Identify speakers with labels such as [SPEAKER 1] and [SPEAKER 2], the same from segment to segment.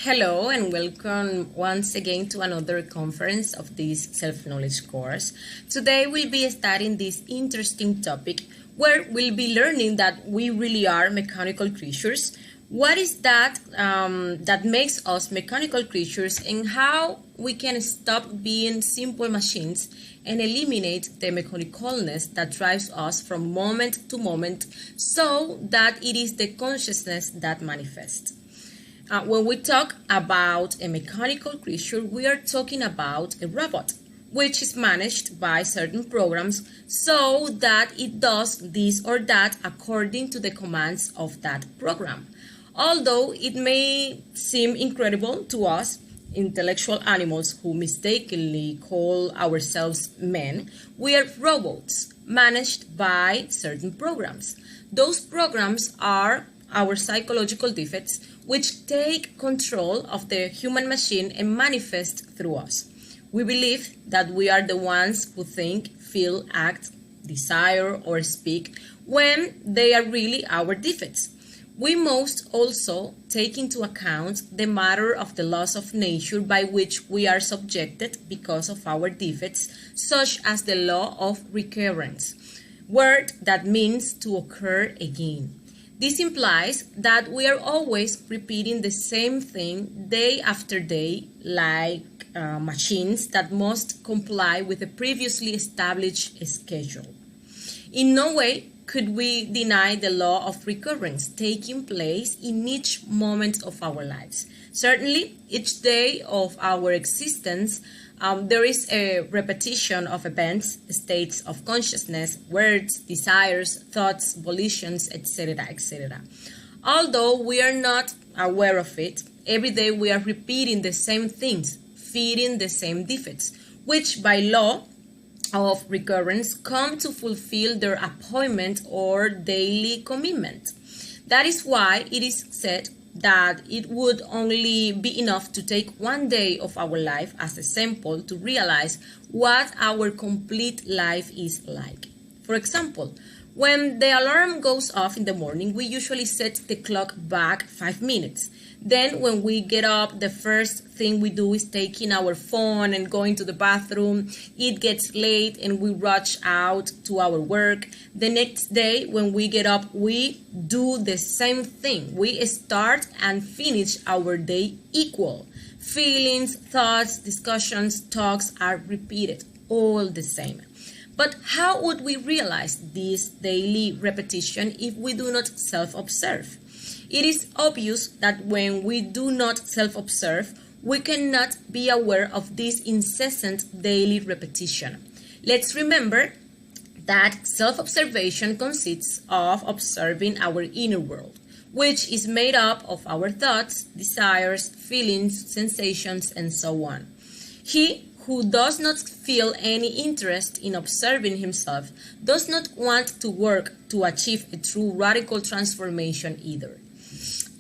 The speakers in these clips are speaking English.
[SPEAKER 1] Hello and welcome once again to another conference of this self-knowledge course. Today we'll be studying this interesting topic where we'll be learning that we really are mechanical creatures. What is that that makes us mechanical creatures and how we can stop being simple machines and eliminate the mechanicalness that drives us from moment to moment so that it is the consciousness that manifests. When we talk about a mechanical creature, we are talking about a robot, which is managed by certain programs so that it does this or that according to the commands of that program. Although it may seem incredible to us, intellectual animals who mistakenly call ourselves men, we are robots managed by certain programs. Those programs are our psychological defects, which take control of the human machine and manifest through us. We believe that we are the ones who think, feel, act, desire, or speak when they are really our defects. We must also take into account the matter of the laws of nature by which we are subjected because of our defects, such as the law of recurrence, word that means to occur again. This implies that we are always repeating the same thing day after day, like machines that must comply with a previously established schedule. In no way could we deny the law of recurrence taking place in each moment of our lives. Certainly, each day of our existence, there is a repetition of events, states of consciousness, words, desires, thoughts, volitions, etc., etc. Although we are not aware of it, every day we are repeating the same things, feeding the same defects, which by law of recurrence come to fulfill their appointment or daily commitment. That is why it is said that it would only be enough to take one day of our life as a sample to realize what our complete life is like. For example, when the alarm goes off in the morning, we usually set the clock back 5 minutes. Then when we get up, the first thing we do is taking our phone and going to the bathroom. It gets late and we rush out to our work. The next day when we get up, we do the same thing. We start and finish our day equal. Feelings, thoughts, discussions, talks are repeated, all the same. But how would we realize this daily repetition if we do not self-observe? It is obvious that when we do not self-observe, we cannot be aware of this incessant daily repetition. Let's remember that self-observation consists of observing our inner world, which is made up of our thoughts, desires, feelings, sensations, and so on. He who does not feel any interest in observing himself does not want to work to achieve a true radical transformation either.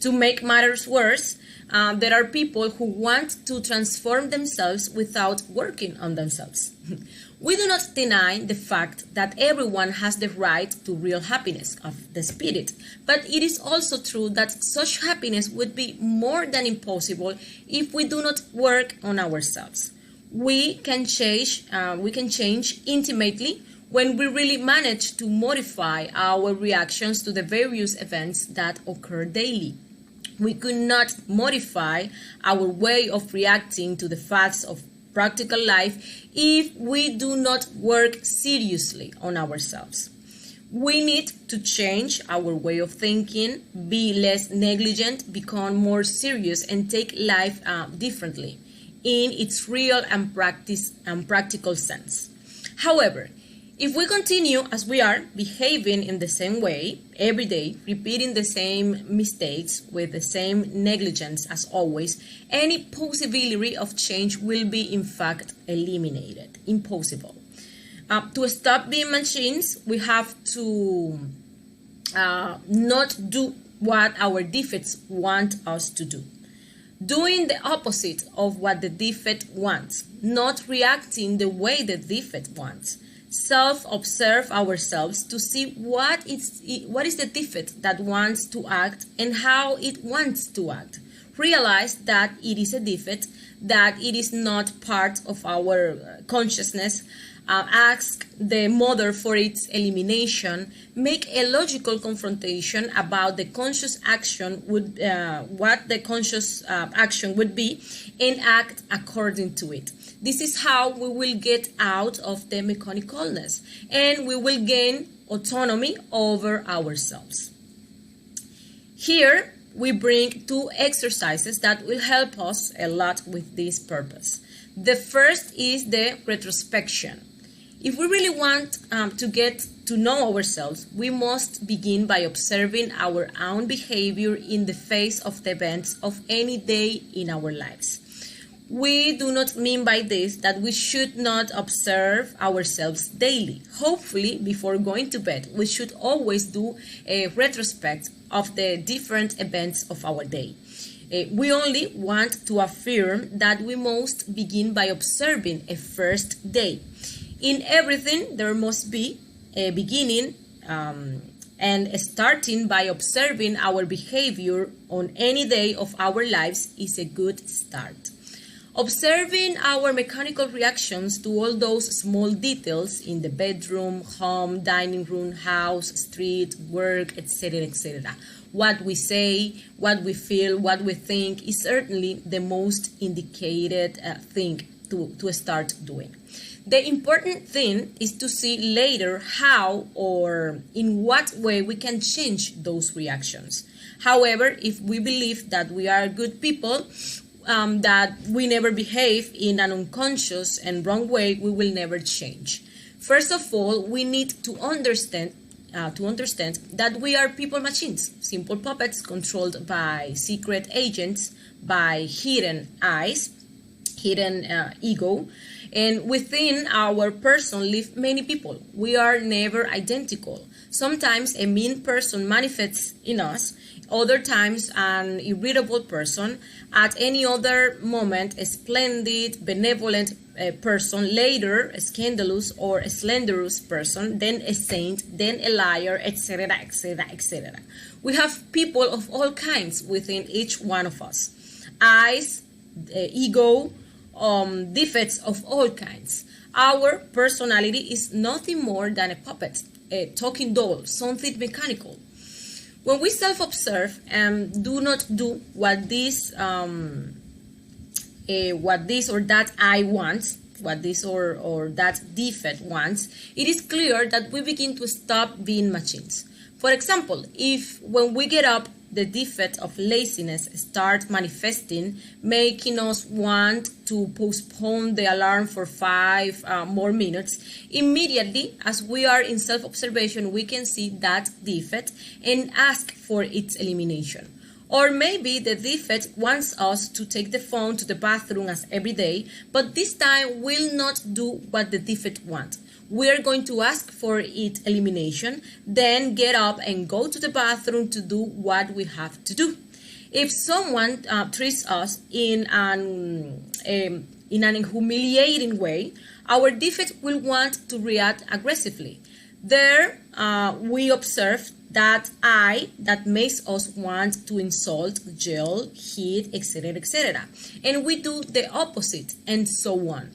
[SPEAKER 1] To make matters worse, there are people who want to transform themselves without working on themselves. We do not deny the fact that everyone has the right to real happiness of the spirit, but it is also true that such happiness would be more than impossible if we do not work on ourselves. We can change intimately when we really manage to modify our reactions to the various events that occur daily. We could not modify our way of reacting to the facts of practical life if we do not work seriously on ourselves. We need to change our way of thinking, be less negligent, become more serious, and take life differently in its real and practical sense. However, if we continue as we are, behaving in the same way every day, repeating the same mistakes with the same negligence as always, any possibility of change will be in fact eliminated. Impossible. To stop being machines, we have to not do what our defects want us to do. Doing the opposite of what the defect wants, not reacting the way the defect wants. Self-observe ourselves to see what is the defect that wants to act and how it wants to act. realize that it is a defect, that it is not part of our consciousness, ask the mother for its elimination, make a logical confrontation about the conscious action would what the conscious action would be, and act according to it. This is how we will get out of the mechanicalness, and we will gain autonomy over ourselves. Here we bring two exercises that will help us a lot with this purpose. The first is the retrospection. If we really want to get to know ourselves, we must begin by observing our own behavior in the face of the events of any day in our lives. We do not mean by this that we should not observe ourselves daily. Hopefully, before going to bed, we should always do a retrospect of the different events of our day. We only want to affirm that we must begin by observing a first day. In everything, there must be a beginning, and starting by observing our behavior on any day of our lives is a good start. Observing our mechanical reactions to all those small details in the bedroom, home, dining room, house, street, work, etc., etc. What we say, what we feel, what we think is certainly the most indicated thing to start doing. The important thing is to see later how or in what way we can change those reactions. However, if we believe that we are good people, that we never behave in an unconscious and wrong way, we will never change. First of all, we need to understand that we are people machines, simple puppets controlled by secret agents, by hidden eyes, hidden ego, and within our person live many people. We are never identical. Sometimes a mean person manifests in us, other times an irritable person, at any other moment a splendid, benevolent person, later a scandalous or a slanderous person, then a saint, then a liar, etc., etc., etc. We have people of all kinds within each one of us. Eyes, ego, defects of all kinds. Our personality is nothing more than a puppet, a talking doll, something mechanical. When we self-observe and do not do what this or that I wants, what this or that defect wants, it is clear that we begin to stop being machines. For example, if when we get up, the defect of laziness starts manifesting, making us want to postpone the alarm for 5 more minutes, immediately, as we are in self-observation, we can see that defect and ask for its elimination. Or maybe the defect wants us to take the phone to the bathroom as every day, but this time we'll not do what the defect wants. We are going to ask for its elimination, then get up and go to the bathroom to do what we have to do. If someone treats us in an humiliating way, our defect will want to react aggressively. There we observe that that makes us want to insult, yell, hit, etc., etc. And we do the opposite, and so on.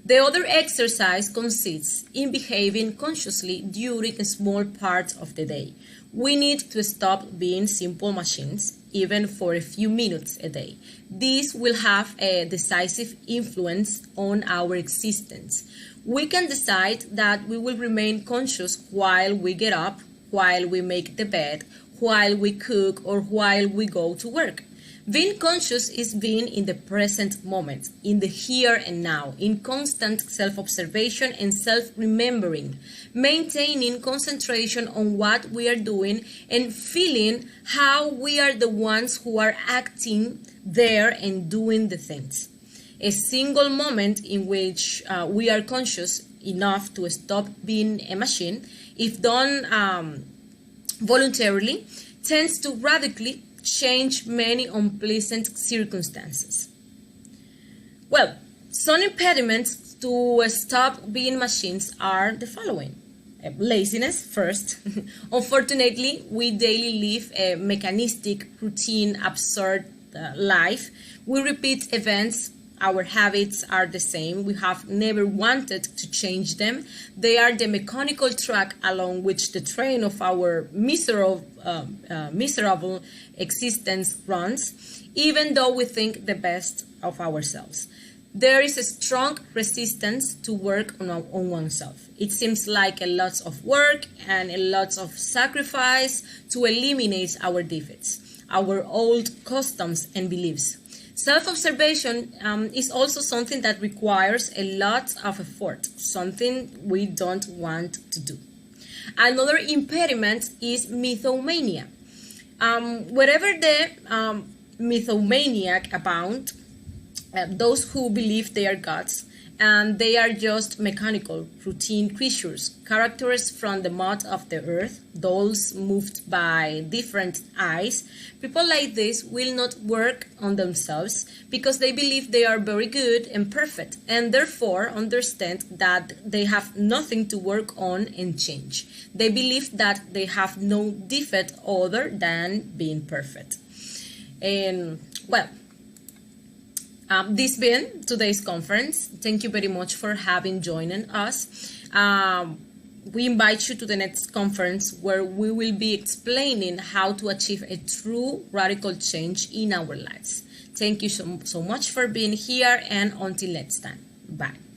[SPEAKER 1] The other exercise consists in behaving consciously during small parts of the day. We need to stop being simple machines, even for a few minutes a day. This will have a decisive influence on our existence. We can decide that we will remain conscious while we get up, while we make the bed, while we cook, or while we go to work. Being conscious is being in the present moment, in the here and now, in constant self-observation and self-remembering, maintaining concentration on what we are doing and feeling how we are the ones who are acting there and doing the things. A single moment in which we are conscious enough to stop being a machine, if done voluntarily, tends to radically change many unpleasant circumstances. Well, some impediments to stop being machines are the following. laziness first. Unfortunately, we daily live a mechanistic, routine, absurd life. We repeat events. Our habits are the same. We have never wanted to change them. They are the mechanical track along which the train of our miserable existence runs, even though we think the best of ourselves. There is a strong resistance to work on oneself. It seems like a lot of work and a lot of sacrifice to eliminate our defects, our old customs and beliefs. Self-observation is also something that requires a lot of effort, something we don't want to do. Another impediment is mythomania. Wherever the mythomaniac abound, those who believe they are gods, and they are just mechanical, routine creatures, characters from the mud of the earth, dolls moved by different eyes. People like this will not work on themselves because they believe they are very good and perfect, and therefore understand that they have nothing to work on and change. They believe that they have no defect other than being perfect. And well, this been today's conference. Thank you very much for having joining us. We invite you to the next conference where we will be explaining how to achieve a true radical change in our lives. Thank you so much for being here, and until next time. Bye.